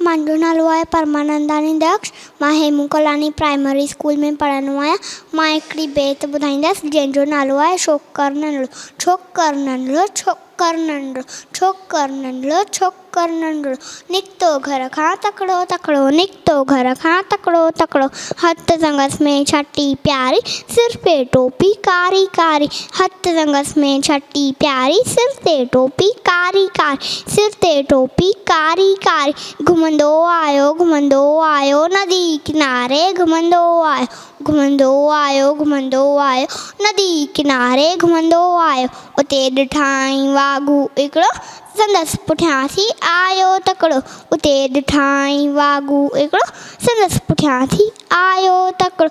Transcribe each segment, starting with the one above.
मुंहिंजो नालो आहे परमानंदानी दक्ष। मां हेमू कलानी प्राइमरी स्कूल में पढ़ंदो आहियां। मां हिकिड़ी बेत ॿुधाईंदसि जंहिंजो नालो आहे छोकर नंढड़ो। छोकर नंढड़ो, छोकर नंढड़ो, छोकर नंढड़ो, छोकर नंढड़ो, निकितो घर खां तकिड़ो तकिड़ो, निकितो घर खां तकिड़ो तकिड़ो, हथ संगस में छटी प्यारी, सिर पे टोपी कारी कारी, हथ संगस में छटी प्यारी, सिर ते टोपी कारी कारी, सिर ते टोपी कारी कारी, घुमंदो आयो नदी किनारे, घुमंदो आयो घुमंदो आयो नदी किनारे, घुमंदो आयो। उते ॾिठाई वाघू हिकिड़ो, संदसि पुठियां थी आयो तकिड़ो, उते ॾिठाई वाघू हिकिड़ो, संदसि पुठियां थी आयो तकिड़ो।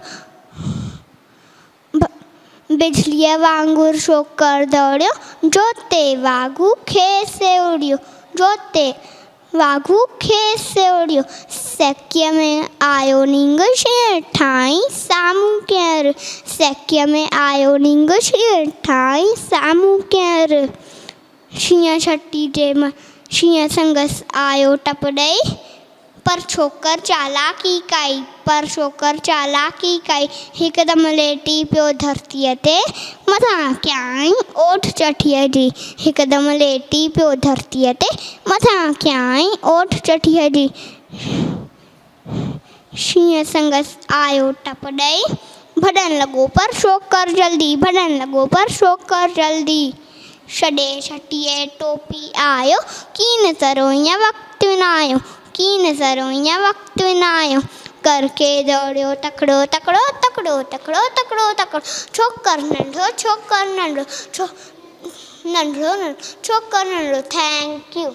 बिजलीअ वांगुरु छोकर दौड़ियो, जोते वाघू खेसि उड़ियो, जोते वाघू खेसि उड़ियो, सेकीअ में आयो नींग शींहं ठाही साम्हूं केरु, सेकीअ में आयो नींग शींहं ठाही साम्हूं केरु, शींहं छटी जे शींहं संगसि आयो टप ॾेई, पर छोकर चालाकी कई, पर छोकर चालाकी कई, हिकदमि लेटी पियो धरतीअ ते मथां कयाईं ओठ चठीअ जी, हिकदमि लेटी पियो धरतीअ ते मथां कयाईं ओठ चठीअ जी, शींहं संगसि आयो टप ॾेई, भॼण लॻो पर छोकर जल्दी, भॼण लॻो पर छोकर जल्दी, छॾे छटीअ टोपी आयो, कीन तरो ईअं वक़्तु विञायो, कीन तरो ईअं वक़्तु विञायो, करके दौड़ियो तकिड़ो तकिड़ो तकिड़ो तकिड़ो तकिड़ो तकिड़ो, छोकर नंढड़ो, छोकर नंढड़ो, नंढड़ो छोकर नंढड़ो। Thank U.